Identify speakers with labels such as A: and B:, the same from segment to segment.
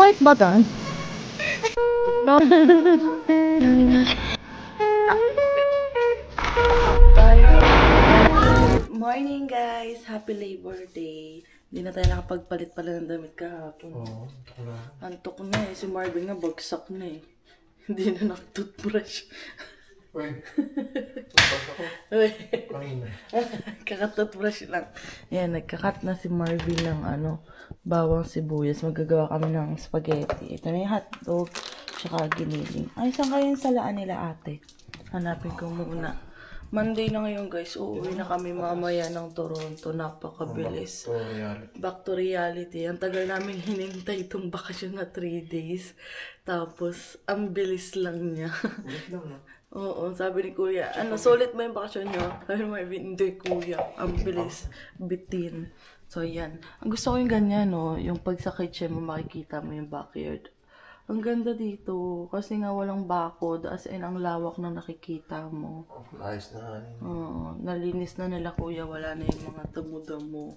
A: like button. No.
B: Morning guys! Happy Labor Day! Hindi na tayo nakapagpalit pala ng damit kahapon. Antok na eh. Si Marvin nga bagsak na eh. Hindi na nakatoothbrush.
C: Uy.
B: Uy.
C: Kanina.
B: Kakatoothbrush lang. Yan, nagkakat na si Marvin ng bawang sibuyas. Magagawa kami ng spaghetti. Ito na yung hotdog. Tsaka giniling. Ay, saan kayo yung salaan nila ate? Hanapin ko muna. Monday na ngayon guys, uuwi na kami mamaya ng Toronto. Napakabilis. Back to reality. Ang tagal namin hinintay itong bakasyon na 3 days. Tapos, ang bilis lang niya. Oo, sabi ni Kuya, sulit ba yung bakasyon niyo? Sabi ni Marvin, hindi Kuya, ang bilis, bitin. So, yan. Ang gusto ko yung ganyan, no? Yung pag sa kitchen mo, makikita mo yung backyard. Ang ganda dito, kasi nga walang bakod, as in ang lawak na nakikita mo.
C: Ayos na.
B: Oo, nalinis na nila Kuya, wala na yung mga damo-damo.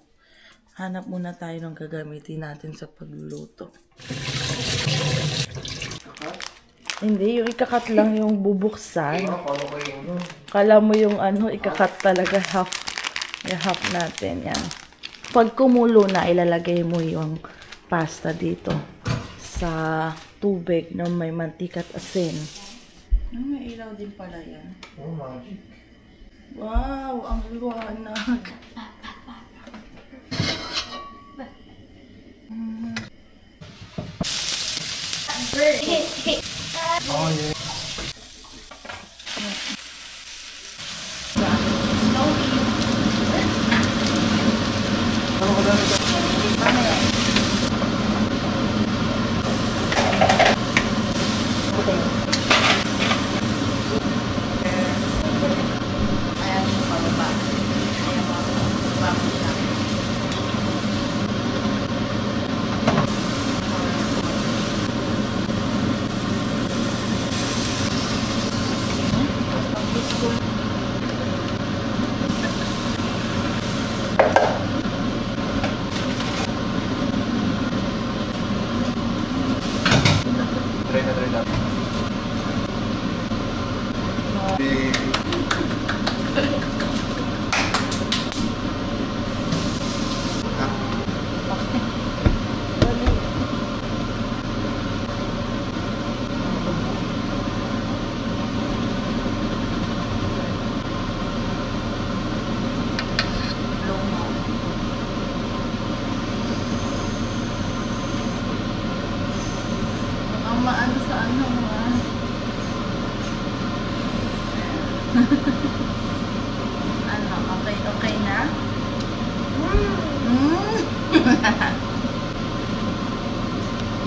B: Hanap muna tayo ng gagamitin natin sa pagluluto. Hindi, yung ikakat lang yung bubuksan. Kala mo yung ikakat talaga half natin, yan. Pag kumulo na, ilalagay mo yung pasta dito sa tubig na may mantika at asin. May ilaw din pala yan.
C: Oh, magic.
B: Wow, ang liwanag.
C: Oh, yeah.
B: Maano sa okay na?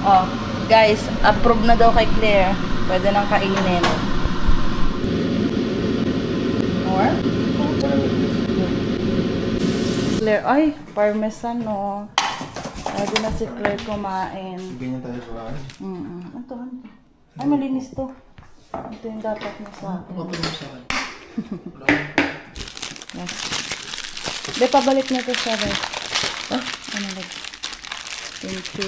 B: Oh, guys, approve na daw kay Claire. Pwede nang kainin. More? Claire, ay, parmesan, no? Pwede na si Claire kumain.
C: Ganyan tayo sa akin.
B: Ito. Ay, malinis to. Ito yung dapat mo sa akin.
C: Okay mo sa akin.
B: Yes. Be, pabalik na to sa rest. Oh, like. Thank you.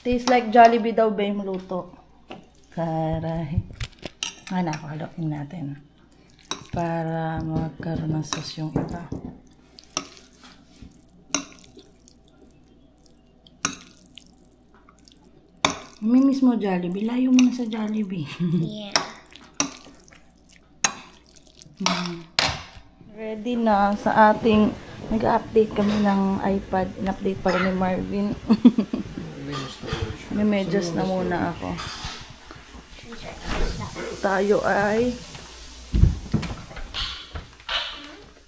B: Tastes like Jollibee daw ba yung luto? Karay. Haluin natin. Para magkaroon ng sauce yung iba. Mimiss mo Jollibee? Layo mo na sa Jollibee.
D: Yeah.
B: Ready na sa ating nag-update kami ng iPad. In-update pa rin ni Marvin. May medyas na muna ako. Tayo ay...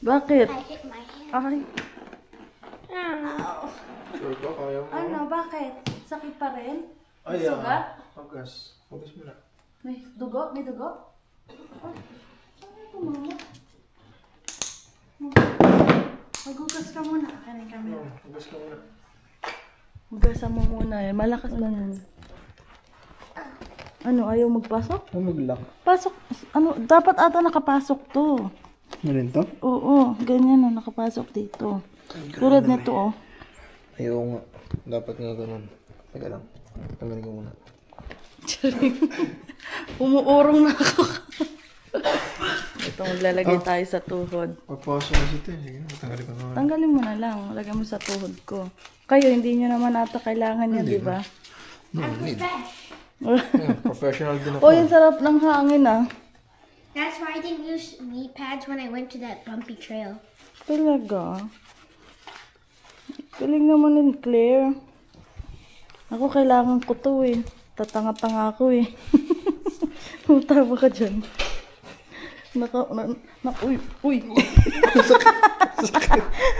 B: Bakit?
D: I hit my hand.
B: Ay.
C: Sure ba? Kaya mo?
B: Bakit? Sakit pa rin?
C: Ay,
B: sugat?
C: Hugas. Hugas mo na.
B: May dugo? May dugo? Ay, saan ito mama? Maghugas ka muna. Kanin kami.
C: Hugas ka muna.
B: Hugasan mo muna eh. Malakas ba yan? Ayaw magpasok?
C: Mag-lock.
B: Pasok. Dapat ata nakapasok to.
C: Ano to?
B: Oo, ganyan nakapasok dito. Tulad nito
C: Ayaw nga. Dapat nga ganun. Teka lang. Tanggalin ko muna.
B: Umuurong na ako. Ito, maglalagay tayo sa tuhod.
C: Pagpasok ko ito eh. Sige, tanggalin ko naman.
B: Tanggalin mo na lang. Lagay mo sa tuhod ko. Kayo, hindi nyo naman ata kailangan yan, di ba?
C: No, need. Yeah, professional din ako.
B: Oh, yung sarap ng hangin ah.
A: That's why I didn't use knee pads when I went to that bumpy trail.
B: Talaga? Galing naman ni Claire. Ako, kailangan ko to eh. Tatanga-tanga ako eh. Matawa ka dyan. Uy!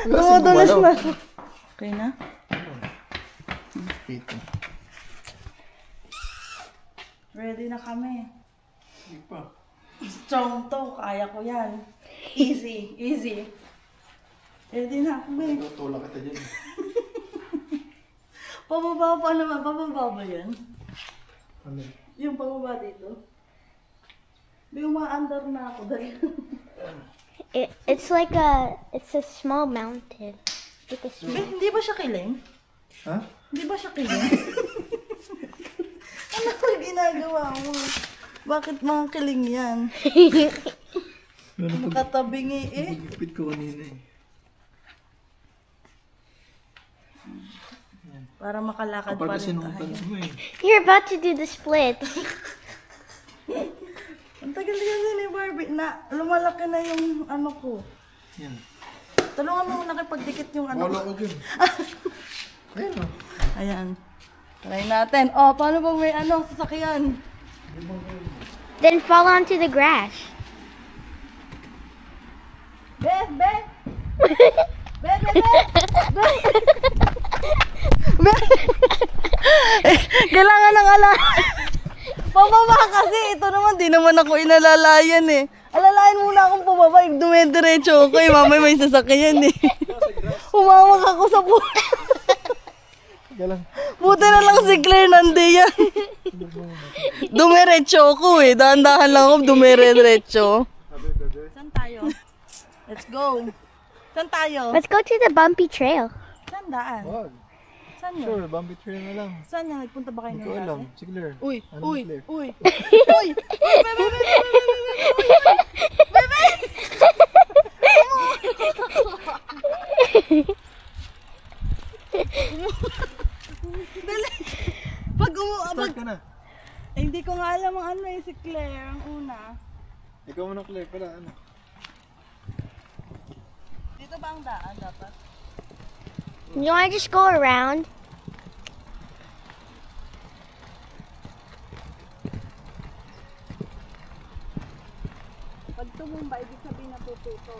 B: Dumudulas na ako. Okay na?
C: Ito.
B: Ready na kami.
C: Hindi pa.
B: Strong to. Kaya ko yan. Easy. Easy. Ready na ako, babe.
C: Tulak kita dyan.
B: Pababa pa naman. Pababa ba yan?
C: Ano?
B: Yung pababa dito. May umaandar na ako. Dali.
A: It's a small mountain. Like a small.
B: Hindi ba siya kiling?
C: Ha?
B: Hindi ba siya kiling? Ano ba ginagawa mo? Bakit mga kiling yan? Makatabingi eh.
C: Gipit ko kanina eh.
B: Para makalakad
C: Kapag
B: pa
C: kasi
B: rin
C: nung
B: tayo.
C: mo eh.
A: You're about to do the splits.
B: Ang tagal kasi ni Barbie na lumalaki na yung ano ko.
C: Yan.
B: Tulungan mo muna pagdikit yung ano
C: Wala
B: ko.
C: ko dyan. Ayun o.
B: Ayan. Try natin. Oh, paano ba may ano sasakyan?
A: Then fall onto the grass.
B: Beth! Beth! Beth! Kailangan ng ala. Pababa kasi. Ito naman, di naman ako inalalayan eh. Alalayan muna akong pumaba. Dumediretso ako eh. Mamay may sasakyan eh. Humawak ako sa puno. Buti na lang si Claire nandiyan. Dumiretso ako eh. Dahan-dahan lang ako dumiretso. Saan tayo? Let's go. Saan tayo?
A: Let's go to the bumpy trail.
B: Saan daan?
C: Wag.
B: Saan yun?
C: Sure, bumpy trail na lang.
B: Saan yun? Nagpunta ba kayo
C: Hindi
B: ng
C: ko alam.
B: dati?
C: Si Claire.
B: Uy!
C: Ano
B: Uy!
C: si Claire?
B: Uy! Uy! Dali!
C: Start ka na.
B: Eh, hindi ko nga alam ang ano eh, si Claire, ang una.
C: Ikaw mo na Claire pala. Ano?
B: Dito ba ang daan dapat?
A: You want to just go around?
B: Pag tumumba, ibig sabihin natututo.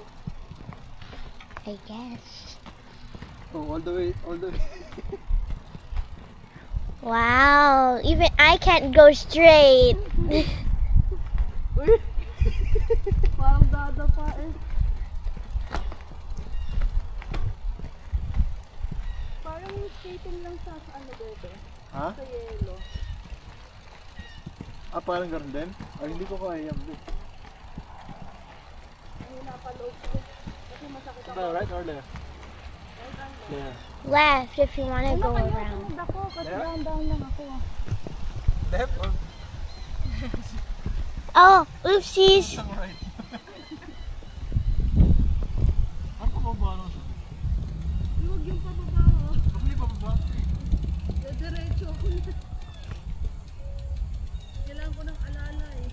A: I guess.
C: Oh, all the way. All the way.
A: Wow, even I can't go straight.
B: Uy! Parang dada pa eh. Parang yung skating lang sa ano dito.
C: Ha?
B: Sa yelo.
C: Ah, parang ganun din? Ay, hindi ko kaya yan.
B: Ay, napaload ko. Kasi masakit ako.
C: Right or left? Yeah.
A: Left if you want to go
B: Kaya
A: around.
B: sunod ako kasi dahan-dahan lang ako.
C: Left or
A: Oh, oopsies.
C: right? Ano pa ba ano?
B: Huwag yung pababa oh.
C: Hindi pa ba?
B: Diretso ako na. Kailangan ko ng alala eh.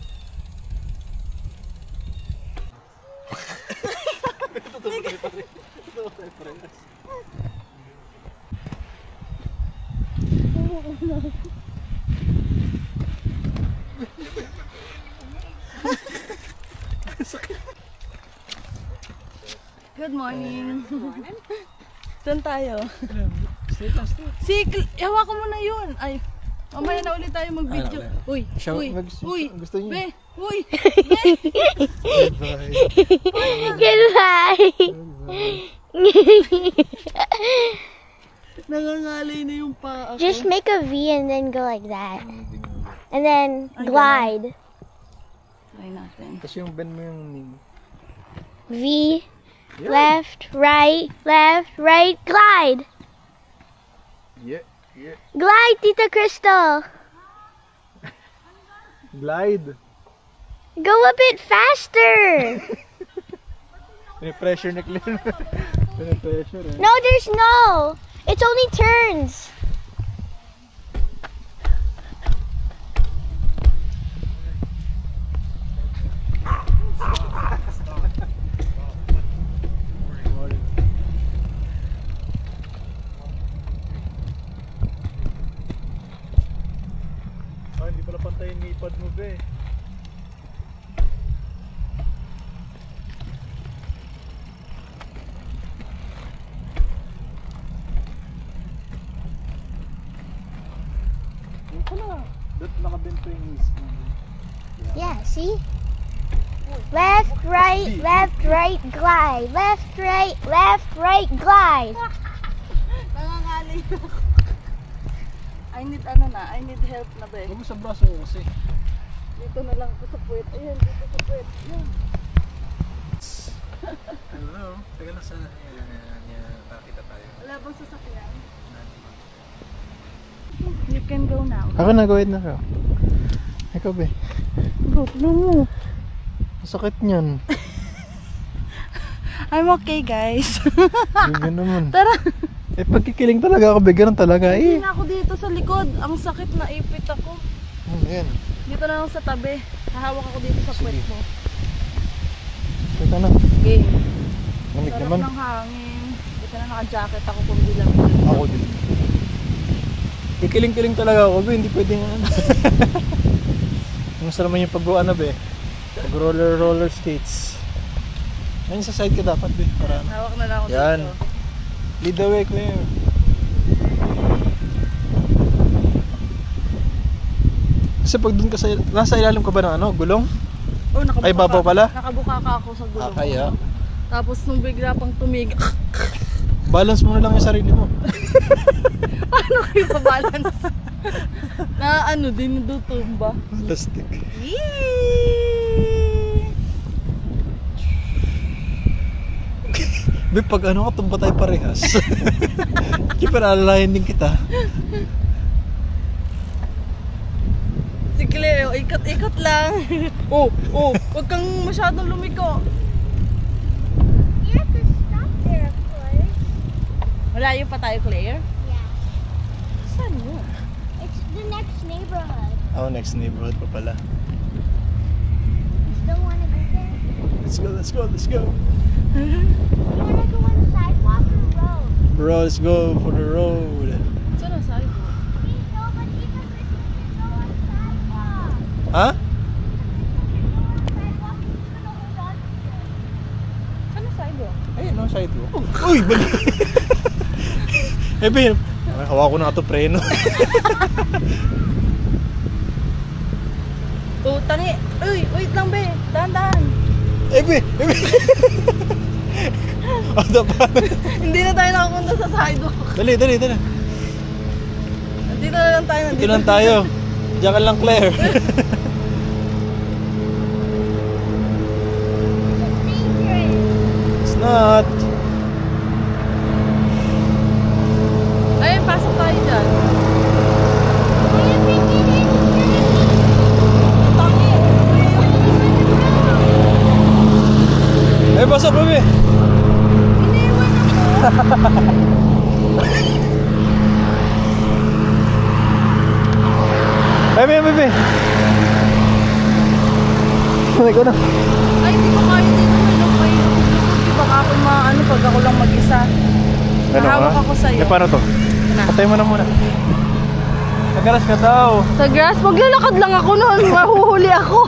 B: Good morning. Saan tayo? Hawa ko muna yun. Ay, mamaya na ulit tayo mag-video. Uy,
C: Siya-
B: uy,
C: mag-
B: uy,
C: gusto niyo?
B: be, uy,
C: Bye.
A: Goodbye.
B: nangangalay na yung paa ko.
A: Just make a V and then go like that. And then glide.
B: Try natin.
C: Kasi yung bend mo yung knee.
A: V, left, right, glide.
C: Yeah.
A: Glide, Tita Crystal.
D: Glide.
A: Go a bit faster.
D: Pressure ni Claire. Pressure eh.
A: No, there's no. It's only turns.
D: Hindi pala pantay yung ipad mo be. Yung pala, doon nakabento yung knees mo.
A: Yeah, see? Left, right, glide. Left, right, glide.
B: Nangangaling ako. I need help na ba eh.
D: Huwag mo sa braso ko kasi.
B: Dito na lang ako sa puwet. Ayan, dito sa puwet. Ayan.
D: Hello. Teka lang sana. Yan. Pakita tayo.
B: Wala bang sasakyan? You can go now.
D: Ako na, go ahead na ka. Ikaw be.
B: Go, no mo.
D: Masakit niyan.
B: I'm okay, guys.
D: Bigyan naman.
B: Tara.
D: Eh, pagkikiling talaga ako, bigyan talaga eh.
B: Hindi na ako dito sa likod. Ang sakit na ipit ako.
D: Yan.
B: Dito na lang sa tabi. Hahawak ako dito sa puwet mo.
D: Teka na.
B: Okay.
D: Lamig
B: Sarap
D: naman.
B: ng hangin. Dito na naka-jacket ako kung di lang.
D: Ako din. Kikiling-kiling talaga ako, be. Hindi pwedeng ano. Gusto naman yung pag-go ano, be. Pag-roller skates. Ngayon sa side ka dapat, be. Para ano.
B: Hawak na lang ako
D: Yan.
B: dito.
D: Lead the way, Claire. Kasi pag dun ka sa... Nasa ilalim ka ba ng ano? Gulong?
B: Oh, nakabuka
D: Ay, babaw pala?
B: Nakabuka ka ako sa gulong.
D: Kaya.
B: Tapos nung bigla pang tumig.
D: Balance mo na lang yung sarili mo.
B: Paano kayo pa-balance? Na ano, dinudutumba.
D: Plastic.
B: Yee!
D: Be, pag ano ka, tumba tayo parehas. Kaya alalayan din kita.
B: Si Claire, ikot-ikot lang. Huwag kang masyadong lumiko.
A: You have to stop there, of course.
B: Malayo pa tayo, Claire?
A: Yeah.
B: Saan mo?
A: It's the next neighborhood.
D: Oh, next neighborhood pa pala.
A: You still want to go there?
D: Let's go.
A: You want to go on the sidewalk or road?
D: Bro, let's go for the road.
B: Saan ang sayo?
A: We know, but even Christmas can go on the sidewalk.
D: Ha?
A: Sidewalk is gonna hold on to it.
B: Saan ang sayo?
D: Ayun, no, sidewalk. Uy, bali. Eh, Ben, hawa ko na ito preno.
B: Tangi. Uy, wait lang, be. Dahan-dahan.
D: Ebe. Ada pa.
B: Hindi na tayo nakapunta sa sidewalk.
D: Dali.
B: Dito na lang tayo.
D: Dito lang tayo. Diyan ka lang, Claire. It's not.
B: Ayun, pasok tayo dyan.
D: Ay, pasok, Bebe.
B: Iniwan ako.
D: Bebe. Tunay ko na.
B: Ay, hindi ko kaya dito. May lupog. Baka ako maano pag ako lang mag-isa. Nahawak ako sa'yo.
D: Eh, paano to? Patay mo na muna. Nagaras ka daw.
B: Sa grass, maglalakad lang ako noon. Mahuhuli ako.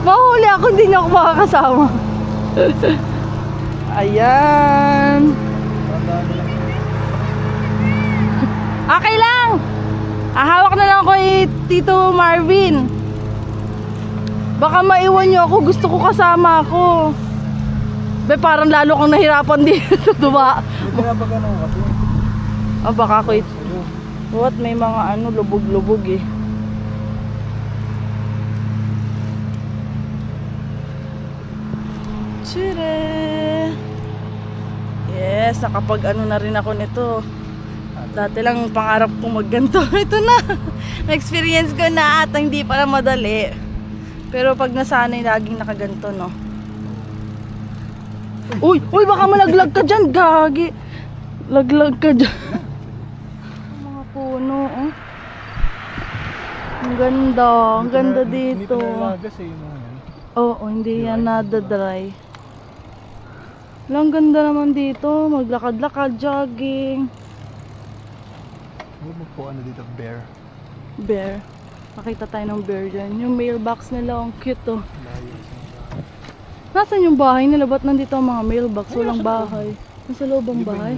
B: Mahuhuli ako, hindi niya ako makakasama. Ayan. Okay lang. Ahawak na lang ako kay Tito Marvin. Baka maiwan niyo ako, gusto ko kasama ako. Be, parang lalo kang nahirapan dito, diba?
D: Hindi na ba ganun kasi?
B: Ah, baka ako what, may mga ano, lubog-lubog eh. Tire! Yes, nakapag ano na rin ako nito. Dati lang pangarap kong magganto. Ito na. Na-experience ko na at hindi pala madali. Pero pag nasanay, laging nakaganto, no? Uy! Uy! Baka malaglag ka dyan, gagi! Laglag ka dyan. Mga puno, oh. Ang ganda. Ang ganda dito.
D: Hindi pinalagas eh.
B: Oo, hindi yan nada-dry. Ang ganda naman dito. Maglakad-lakad, jogging.
D: Ano po ano dito? Bear.
B: Bear. Makita tayo ng bear dyan. Yung mailbox nila, ang cute, oh. Nasaan yung bahay nila? Ba't nandito ang mga mailbox? Walang bahay. Nasa loob ang bahay.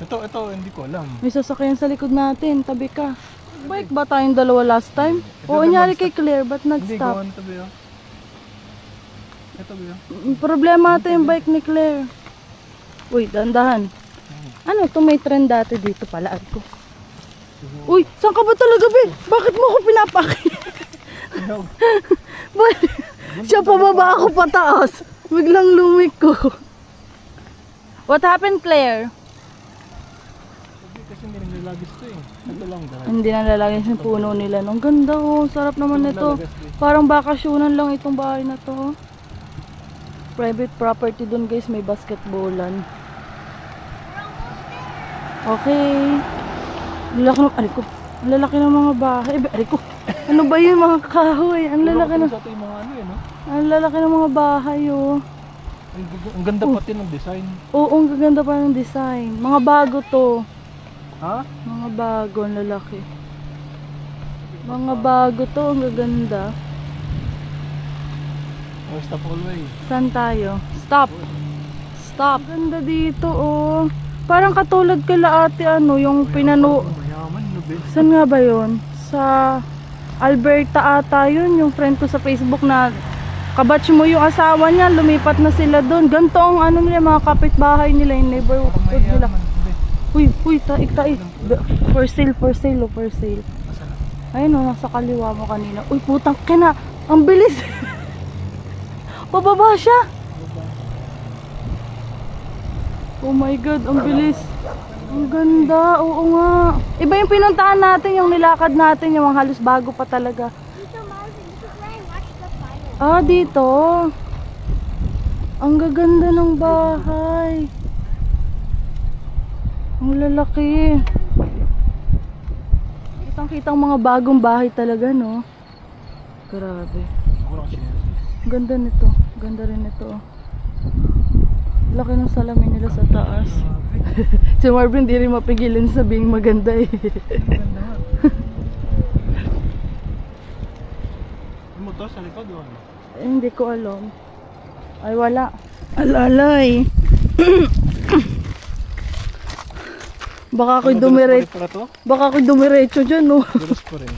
D: Ito, hindi ko alam.
B: May sasakyan sa likod natin. Tabi ka. Bike ba tayong dalawa last time? O, anyari kay Claire, ba't
D: Hindi,
B: nag-stop?
D: gawan ito ba yun? Ito ba yun?
B: Problema ito yung bike ni Claire. Uy, dahan-dahan. Ano to, may trend dati dito pala. Ko. Uy, saan ka ba talaga, Ben? Bakit mo ako pinapakit? Siya pababa, ako pataas. Biglang lumiko. What happened, Claire?
D: Kasi hindi nilalagis ito eh. Ito lang dahil.
B: Hindi na lalagyan yung puno nila. Ang ganda, oh. Sarap naman nito. Parang bakasyonan lang itong bahay na to. Private property dun, guys. May basketballan. Okay. Lalaki ng, aray ko. Ang lalaki ng mga bahay. Aray ko. Ano ba yun, mga kahoy? Ang lalaki ng,
D: Ito yung mga ano yun, no?
B: ang lalaki ng mga bahay, oh.
D: Ang ganda pati ng design.
B: Oo, ang gaganda pa ng design. Mga bago to.
D: Ha?
B: Mga bago, ang lalaki. Mga bago to, ang gaganda.
D: Oh, stop always.
B: Saan tayo? Stop! Stop! Ganda dito, oh. Parang katulad kala ate, ano, yung pinano...
D: Mayaman, no, Ben?
B: Saan nga ba yun? Sa Alberta ata yun, yung friend ko sa Facebook na kabatch mo yung asawa niya, lumipat na sila doon. Ganto ang ano nila, mga kapitbahay nila, yung neighborhood nila. Uy, taik. For sale, oh, for sale. Ayun, oh, nasa kaliwa mo kanina. Uy, putang kina, ang bilis. Pababa siya. Oh my God, ang bilis. Ang ganda, oo nga. Iba yung pinuntahan natin, yung nilakad natin, yung halos bago pa talaga. Ah, dito. Ang gaganda ng bahay. Ang lalaki. Kitang-kitang mga bagong bahay talaga, no? Grabe. Ang ganda nito. Ganda rin ito. Laki ng salamin nila sa taas. Si Marvin di rin mapigilin sabing maganda eh.
D: Ano mo to sa likod o ano?
B: Eh, hindi ko alam. Ay wala. Alalay. Baka ako'y dumiretso. Baka ako'y dumiretso dyan, no?
D: Dulas pa rin.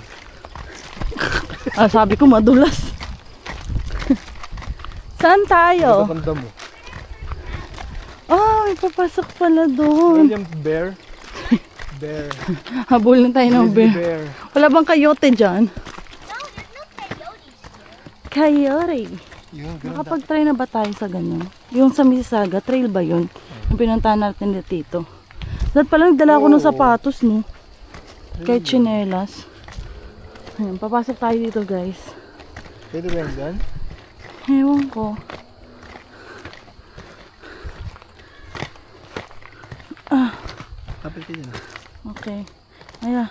B: Ah, sabi ko madulas. Saan tayo?
D: Ito kanda mo.
B: Ah, may papasok pala doon.
D: William Bear. Bear.
B: Habol na tayo ng bear. Wala bang coyote dyan? Coyote. Nakapag-try na ba tayo sa ganyan? Yung sa Mississauga, trail ba yun? Yung pinuntahan natin dito. Dahil pala nagdala ko ng sapatos, no? Kahit chinelas. Ayan, papasok tayo dito, guys.
D: Pwede ba yan dyan?
B: Ewan ko. Ah.
D: Kapit ka dyan.
B: Okay. Ayan.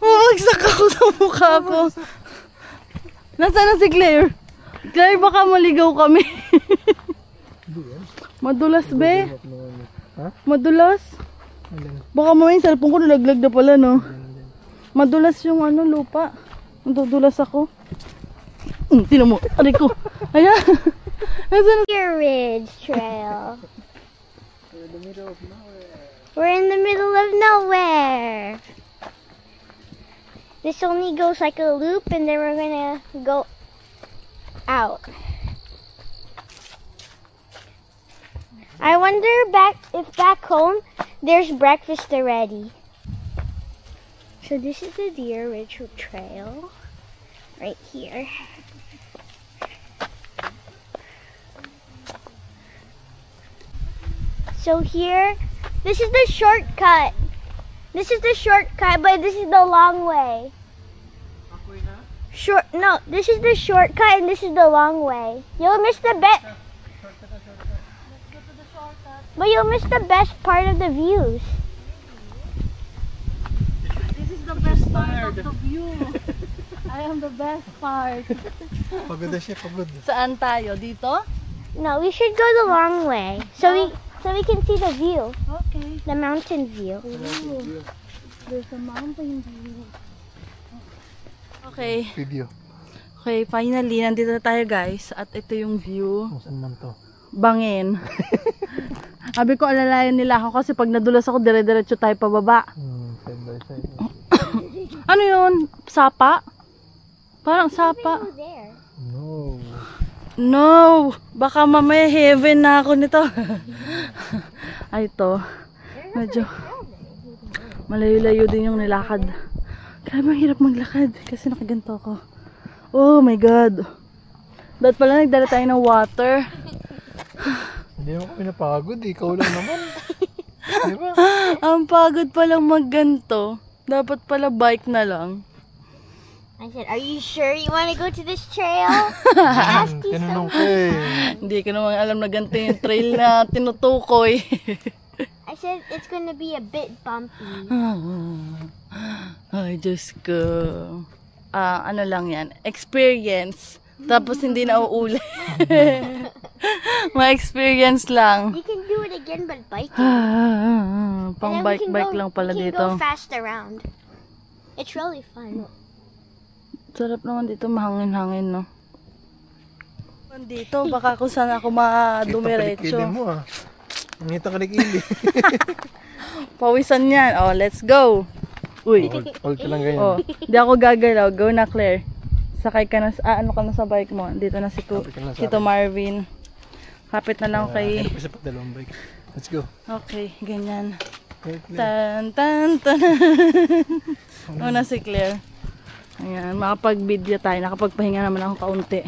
B: Bumagsak ako sa mukha ko. Nasaan na si Claire? Claire, baka maligaw kami. Madulas, be?
D: Ha?
B: Madulas? Baka mamaya yung cellphone ko nalaglag na pala, no? Madulas yung ano, lupa. Madudulas ako. Tinan mo, aray ko. Ayan.
A: Deer Ridge Trail. We're in the middle of nowhere. This only goes like a loop and then we're gonna go out. I wonder if back home there's breakfast already. So this is the Deer Ridge Trail right here. So here, this is the shortcut. This is the shortcut, but this is the long way. No, this is the shortcut and this is the long way. You'll miss the best. But you'll miss the best part of the views.
B: This is the best part of the view. I am the best part.
D: Pagod na siya, pagod.
B: Saan tayo? Dito?
A: No, we should go the long way. So we can see the view.
B: Okay.
A: The mountain view.
B: There's a mountain view. Okay.
D: Video.
B: Okay, finally, nandito na tayo guys. At ito yung view.
D: Saan man to?
B: Bangin. Sabi ko, alalayan nila ako kasi pag nadulas ako, dire-diretso tayo pababa.
D: Side by side.
B: Ano yun? Sapa? Parang sapa.
A: There.
D: No.
B: No! Baka mamaya heaven na ako nito. Ay, ito. Medyo malayo-layo din yung nilakad. Grabe, ang hirap maglakad kasi nakaganto ako. Oh my God. Dapat pala nagdala tayo ng water.
D: Hindi mo kami napagod, ikaw lang naman. Di ba?
B: Ang pagod palang magganto. Dapat pala bike na lang.
A: I said, are you sure you want to go to this trail? I asked you
D: Tinanong
A: so.
D: ko eh.
B: Hindi ko naman alam na ganito yung trail na tinutukoy.
A: I said it's going to be a bit bumpy.
B: Ay, Diyos ko. Ano lang yan? Experience. Tapos hindi na uulit. Ma-experience lang.
A: You can do it again, but biking.
B: Pang
A: And then we can
B: bike-bike
A: go-
B: lang pala
A: we can
B: dito.
A: go fast around. It's really fun.
B: Sarap naman dito, mahangin-hangin, no? Dito, baka kung saan ako madumiretso.
D: Kita mo ah. Ngita kalikili.
B: Pawisan yan. Oh, let's go. Uy.
D: Hold ka lang ganyan.
B: Oh, di ako gagalaw. Go na, Claire. Sakay ka na, ano ka na sa bike mo. Dito na si
D: Kapit ka na sa
B: Tito Marvin. Kapit na lang kay...
D: Hirap isa pag dalawang bike. Let's go.
B: Okay, ganyan.
D: Claire, Claire.
B: Tan, tan, tan. Una si Claire. Ayan, makapag-video tayo. Nakapagpahinga naman ako kaunti.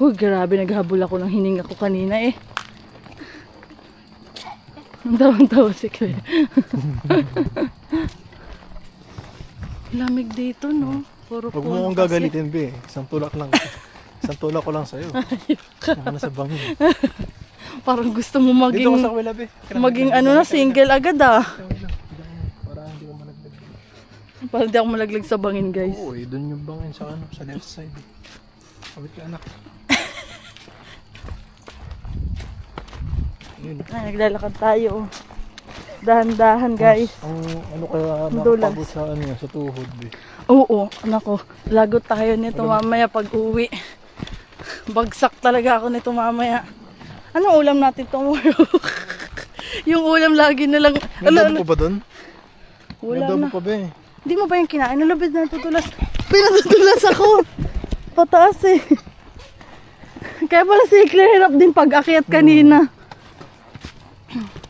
B: Grabe, naghabol ako ng hininga ko kanina eh. Ang tawang-tawa si Claire. Lamig dito, no? Puro
D: Huwag mo akong gagalitin, be. Isang tulak lang. Isang tulak ko lang sa'yo. Naka nasa bangin.
B: Parang gusto mo
D: Dito ko
B: maging...
D: sa kabila, be.
B: Maging ano na, single agad ah.
D: Para hindi ko malaglag.
B: Parang di ako malaglag sa bangin, guys.
D: Oo eh, dun yung bangin sa ano, sa left side. Kabit ka anak. Yun.
B: Ay, naglalakad tayo. Dahan-dahan, guys.
D: Ang ano kaya
B: Dulas.
D: nakapagod sa ano sa tuhod, be.
B: Oo, nako. Lagot tayo nito mamaya pag uwi. Bagsak talaga ako nito mamaya. Anong ulam natin tomorrow? Yung ulam lagi na lang.
D: Nandabo pa ba dun?
B: Ulam
D: Nandabo
B: na.
D: pa ba eh.
B: Hindi mo ba yung kinain? Nalabid na natutulas. Pinatutulas ako. Pataas eh. Kaya pala si Claire hirap din pag-akyat kanina.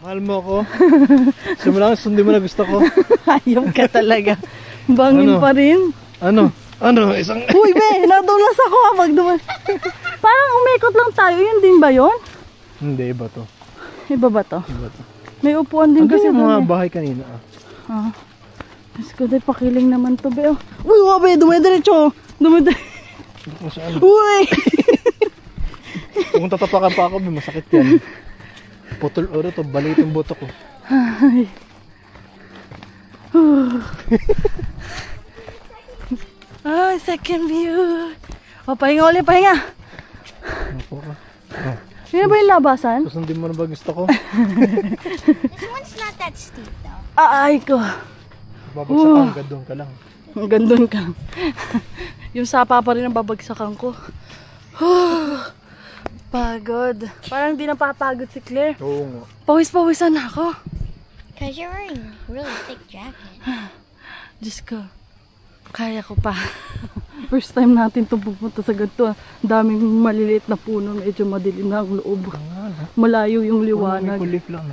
D: Mahal mo ako. Simula sundin mo na gusto ko.
B: Ayaw ka talaga. Bangin
D: Ano?
B: pa rin.
D: Ano? Ano? Isang...
B: Uy, be! Nadulas ako pag duman. Parang umikot lang tayo. Yun din ba yun?
D: Hindi, iba to.
B: Iba ba to?
D: Iba to.
B: May upuan din
D: Ang
B: kasi
D: yung mga
B: doon eh.
D: bahay kanina ah.
B: Diyos ko, dahil pakiling naman to, be. Oh. Uy, wabe! Dumidiretso! Dumidiretso!
D: Hindi ko saan.
B: Uy!
D: Kung tatapakan pa ako, may masakit yan. Putol oro to, balik yung boto ko.
B: Ay. Ay, second view. O, pahinga ulit, pahinga.
D: Ako ka. Oh.
B: Yun ba yung labasan?
D: Susundin mo na ba gusto ko?
A: This one's not that steep though.
B: Ay ko.
D: Babagsak ka, hanggang doon ka lang.
B: Hanggang doon ka. Yung sapa pa rin ang babagsakan ko. Pagod. Parang di napapagod si Claire.
D: Oo nga.
B: Pawis-pawisan na ako.
A: Because you're wearing a really thick jacket.
B: Diyos ko. Kaya ko pa. First time natin itong pupunta sa ganito. Daming maliliit na puno. Medyo madilim na ang loob. Malayo yung liwanag.
D: May kulif lang.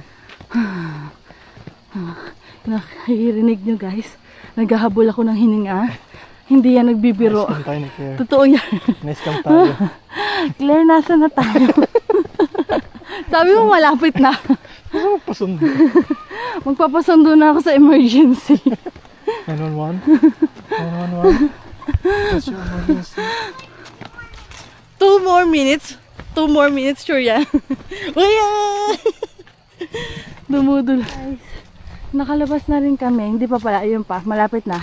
B: Nakahirinig nyo guys. Naghahabol ako ng hininga. Hindi yan nagbibiro.
D: Nice tayo ni Claire.
B: Totoo yan.
D: Nice cam tayo.
B: Claire, nasa na tayo? Sabi mo malapit na.
D: Ano Pasundo.
B: Magpapasundo na ako sa emergency.
D: 911? 911? What's your emergency?
B: 2 more minutes. 2 more minutes, sure yan. Uya! Dumudul. Guys, nakalabas na rin kami. Hindi pa pala, ayun pa. Malapit na.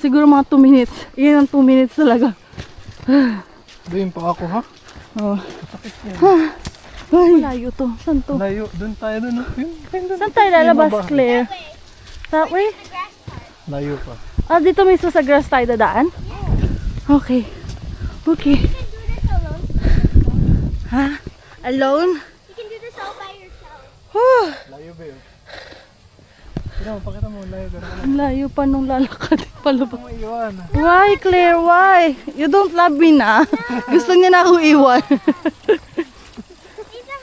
B: Siguro mga 2 minutes. Iyan ang 2 minutes talaga.
D: Doon pa ako, ha?
B: Oh. Ay, layo to. Saan to?
D: Layo. Doon tayo doon.
B: Saan tayo lalabas, Claire? That way?
D: Layo pa.
B: Ah, dito mismo sa grass tayo dadaan? Okay. Okay.
A: You can do this alone.
B: Ha? Alone?
A: You can do this all by yourself.
D: Layo ba yun? Pakita mo, layo.
B: Ang layo pa nung lalakad. Palabas.
D: Mo iwan.
B: Why, Claire? Why? You don't love me na. Gusto niya na akong iwan.
A: Tita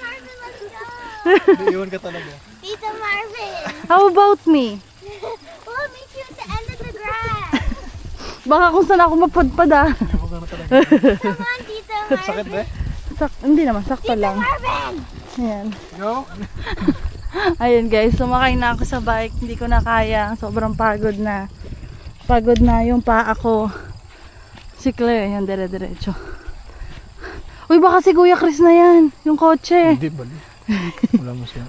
A: Marvin, let's go.
D: Hindi, iwan ka talaga.
A: Tita Marvin.
B: How about me?
A: We'll meet you at the end of the grass.
B: Baka kung saan ako mapadpad ah.
A: Come on, Tita Marvin.
D: Sakit ba?
B: Hindi naman, sakto
A: Tita
B: lang.
A: Marvin.
B: Ayan.
D: Go.
B: Ayun guys, sumakay na ako sa bike. Hindi ko na kaya. Sobrang pagod na. Pagod na yung paa ko. Si Claire, yan, dire-diretso. Uy, baka si Kuya Chris na yan. Yung kotse.
D: Hindi, bali. Wala mo siya.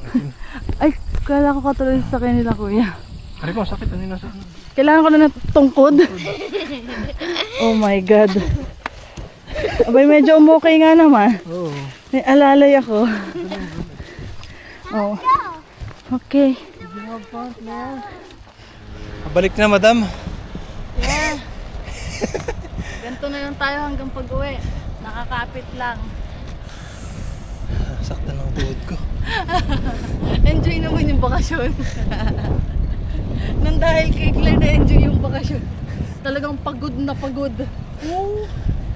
B: Ay, kala ko katulad sa kanila, Kuya.
D: Ari ko, sakit. Ano nasa?
B: Kailangan ko na ng tungkod. Oh my God. Abay, medyo umukay nga naman.
D: Oo.
B: May alalay ako. Oh. Okay.
D: Balik na, madam.
B: Yeah. Ganito na lang tayo hanggang pag-uwi. Nakakapit lang.
D: Sakta ng tuhod ko.
B: Enjoy naman yung bakasyon. Nang dahil kay Claire na enjoy yung bakasyon. Talagang pagod na pagod.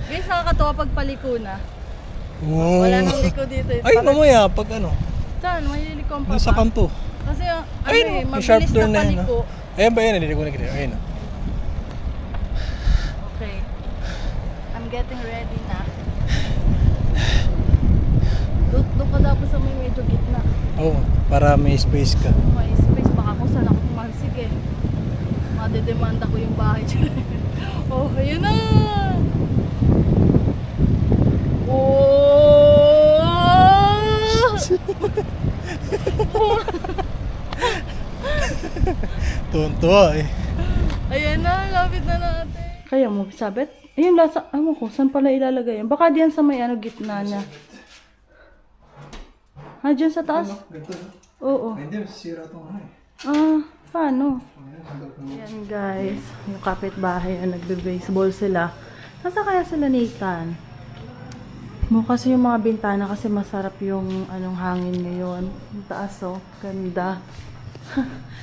B: Guys, nakakatawa pag paliko na.
D: Oh.
B: Wala nang liko dito.
D: Ay, mamaya, pag ano,
B: Saan? May liliko pa
D: sa
B: ba?
D: kanto.
B: Kasi
D: Ay,
B: ano,
D: may sharp
B: mabilis
D: turn
B: na
D: na yan.
B: paliko.
D: Ayan ba yan? Hindi ko na clear. Ayun.
B: Okay. I'm getting ready na. Doon ka dapat sa may medyo gitna.
D: Oo, para may space ka.
B: May space, baka kung saan ako pumansig eh. Madedemanda ko yung bahay dyan. Oh, ayun na! Oh!
D: Tuwan-tuwa eh.
B: Ayan na, lapit na natin. Kaya mo, sabit? Ayun, lasa, ano ko, saan pala ilalagay yun? Baka diyan sa may ano, gitna niya. Ah, dyan sa taas? Oo.
D: Hindi, sira itong ano eh.
B: Ah, paano? Ayan guys, yung kapitbahay na nagbe-baseball sila. Nasa kaya sila, Nathan? Mo kasi yung mga bintana kasi masarap yung anong hangin ngayon. Yung taas oh, ganda.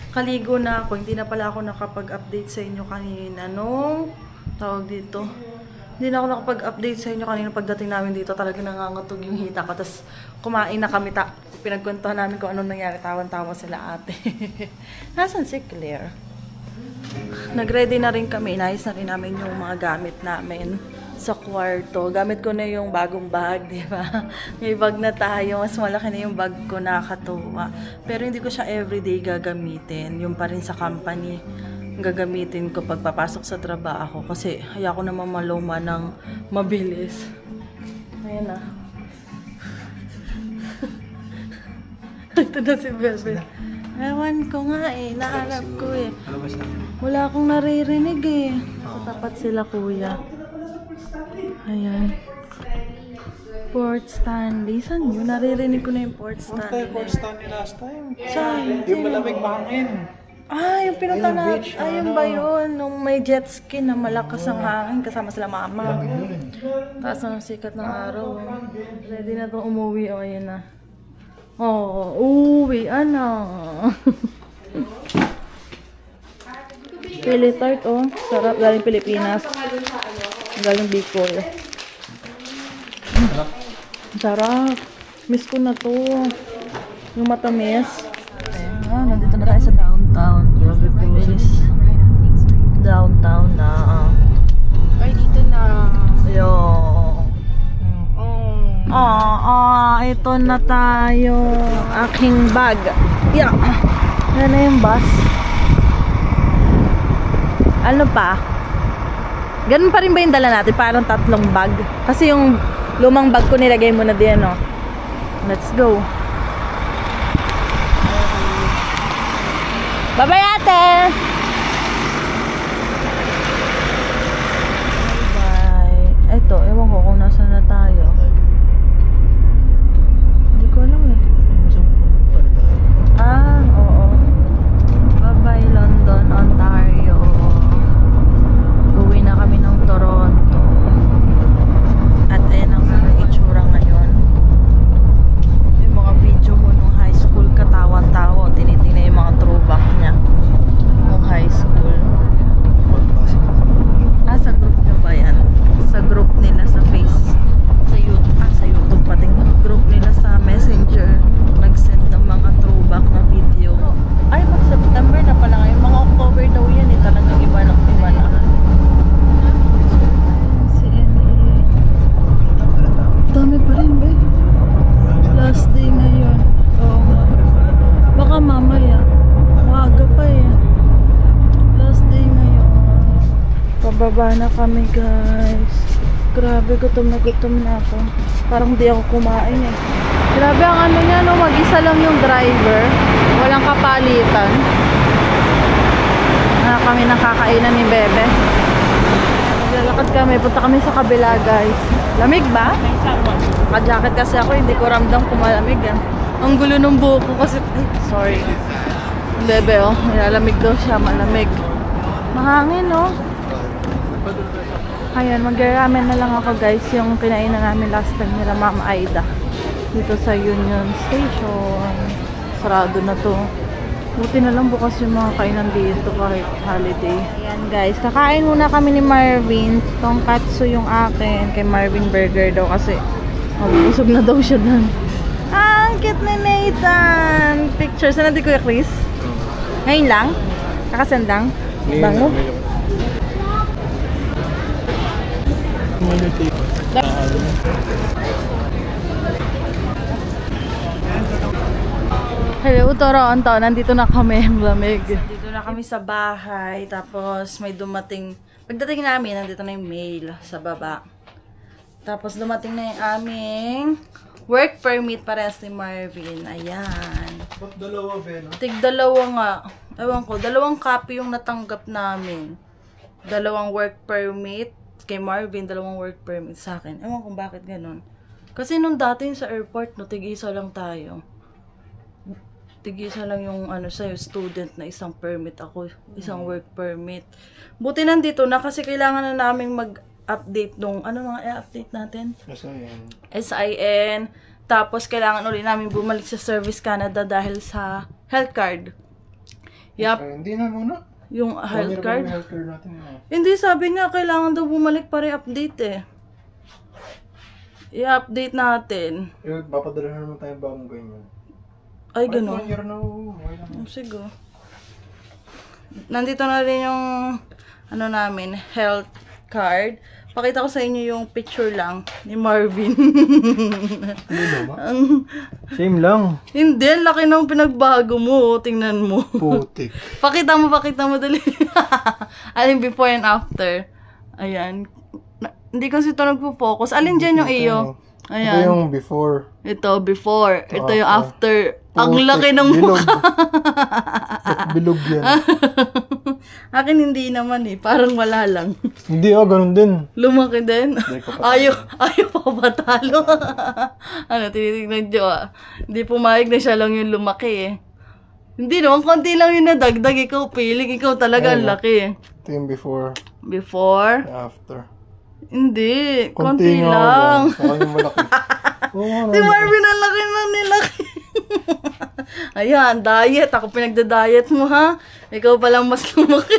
B: Kaligo na ako, hindi na pala ako nakapag-update sa inyo kanina. Anong tawag dito? Hindi na ako nakapag-update sa inyo kanina pagdating namin dito. Talaga nangangatog yung hita ko. Tapos kumain na kami. Pinagkwentuhan namin kung anong nangyari. Tawan-tawa sila ate. Nasaan si Claire? Nag-ready na rin kami. Inayos na rin namin yung mga gamit namin sa kwarto. Gamit ko na yung bagong bag, di ba? May bag na tayo. Mas malaki na yung bag ko, nakakatuwa. Pero hindi ko siya everyday gagamitin. Yung pa rin sa company gagamitin ko pagpapasok sa trabaho. Kasi ayoko naman maluma ng mabilis. Ayan na. Ito na si Bebe. Ewan ko nga eh. Nahanap ko eh. Wala akong naririnig eh. Sa tapat sila kuya. Ayan. Port Stanley. Saan yun? Naririnig ko na yung Port Stanley.
D: Port Stanley last time.
B: Saan?
D: Yung malamig mahangin.
B: Ah, yung pinunta
D: Ayun,
B: na.
D: beach na
B: Ayun
D: ano.
B: ba yun? Nung may jet ski na malakas ang hangin kasama sila mama. Taas ang sikat ng araw. Ready na itong umuwi. O, ayun na. Oh, uwi. Ano? Pili tart, oh. Sarap. Galing Pilipinas. Galing Bicol. Sarap. Miss ko na to. Yung matamis. Ayan, nandito na tayo sa downtown. Bilis. Downtown na.
A: Ay, dito na.
B: Yo. ito na tayo. Aking bag. Yeah. Yan na yung bus. Ano pa? Ganun pa rin ba yung dala natin? Parang 3 bag. Kasi yung lumang bag ko nilagay mo na din, no? Let's go. Bye-bye, ate! Bye. Ito, ewan ko kung nasa na tayo. Hindi ko alam eh. Ah, oo. Bye-bye, London, Ontario. Uwi na kami ng Toronto. At ayan ang itsura ngayon. Yung mga video mo nung high school, katawan-tawa. Tinitingnan yung mga throwback niya nung high school. Ah, sa group niya ba yan? Sa group nila sa sa YouTube. Ah, sa YouTube pati. Group nila sa Messenger. Nag-send ng mga throwback na video. Ay, mag-September na pala ngayon. Mga October daw yan eh. Talagang iba na. Dami pa rin ba? Last day ngayon. Oo. Baka mamaya. Maaga pa eh. Last day ngayon. Pababa na kami guys. Grabe, gutom na ako. Parang di ako kumain eh. Grabe ang ano niya, no? Mag-isa lang yung driver. Walang kapalitan. Na kami nakakainan ni Bebe. Maglalakad kami. Punta kami sa kabila guys. Lamig ba? Naka-jacket kasi ako, hindi ko ramdam kung malamig yan. Ang gulo ng buhok ko kasi, ay, sorry. Bebe, oh, nilalamig daw siya, malamig. Mahangin, oh. Ayan, mag-ramen na lang ako guys, yung kinainan namin last time nila Mama Aida. Dito sa Union Station. Sarado na to. Buti na lang bukas yung mga kainan dito kahit holiday. Ayan guys, kakain muna kami ni Marvin. Tonkatsu yung akin. Kay Marvin burger daw kasi busog na daw siya dun. Ah, ang cute ni Nathan! Pictures. Ano di Kuya Chris? Ngayon lang? Kakasend lang? Bango? Hello, Toronto. Nandito na kami. Ang lamig. Dito na kami sa bahay. Tapos may dumating. Pagdating namin, nandito na yung mail sa baba. Tapos dumating na yung aming work permit para si Marvin. Ayan.
D: Ba't dalawa, Ben?
B: Tig-dalawa nga. Ewan ko, 2 copy yung natanggap namin. 2 work permit kay Marvin, 2 work permit sa akin. Ewan kung bakit ganun. Kasi nung dati sa airport, no, tig-isa lang tayo. Tig-isa lang yung ano sa'yo, student na isang permit ako, isang work permit. Buti nandito na kasi kailangan na naming mag-update nung, ano mga i-update natin? SIN. Tapos kailangan ulit namin bumalik sa Service Canada dahil sa health card. Yup.
D: Hindi na muna.
B: Yung health card?
D: Health card natin,
B: Hindi, sabi nga kailangan daw bumalik para i-update eh. I-update natin.
D: Papadala naman tayo bagong ganyan.
B: Ay, gano'n. Sige. Nandito na rin yung ano namin, health card. Pakita ko sa inyo yung picture lang ni Marvin.
D: Same lang.
B: Hindi, laki ng pinagbago mo. Tingnan mo.
D: Putik.
B: Pakita mo dali. Alin before and after. Ayan. Hindi kasi ito nagpo-focus. Alin dyan yung iyo? Ayan.
D: Ito yung before.
B: Ito before. Ito yung after. Ang laki ng mukha.
D: Bilog yan.
B: Akin hindi naman eh. Parang wala lang.
D: Hindi ganun din.
B: Lumaki din. Ayaw pa patalo. Ano, tinitignan nyo Hindi pumayag na siya lang yung lumaki eh. Hindi naman, konti lang yung nadagdag. Ikaw piling. Ikaw talaga ang laki.
D: Ito yung before.
B: Before?
D: After.
B: Hindi. Konti lang.
D: Saka yung malaki.
B: Si Marvin ang laki na nilaki. Ayan, diet. Ako pinagda-diet mo ha. Ikaw palang mas lumaki.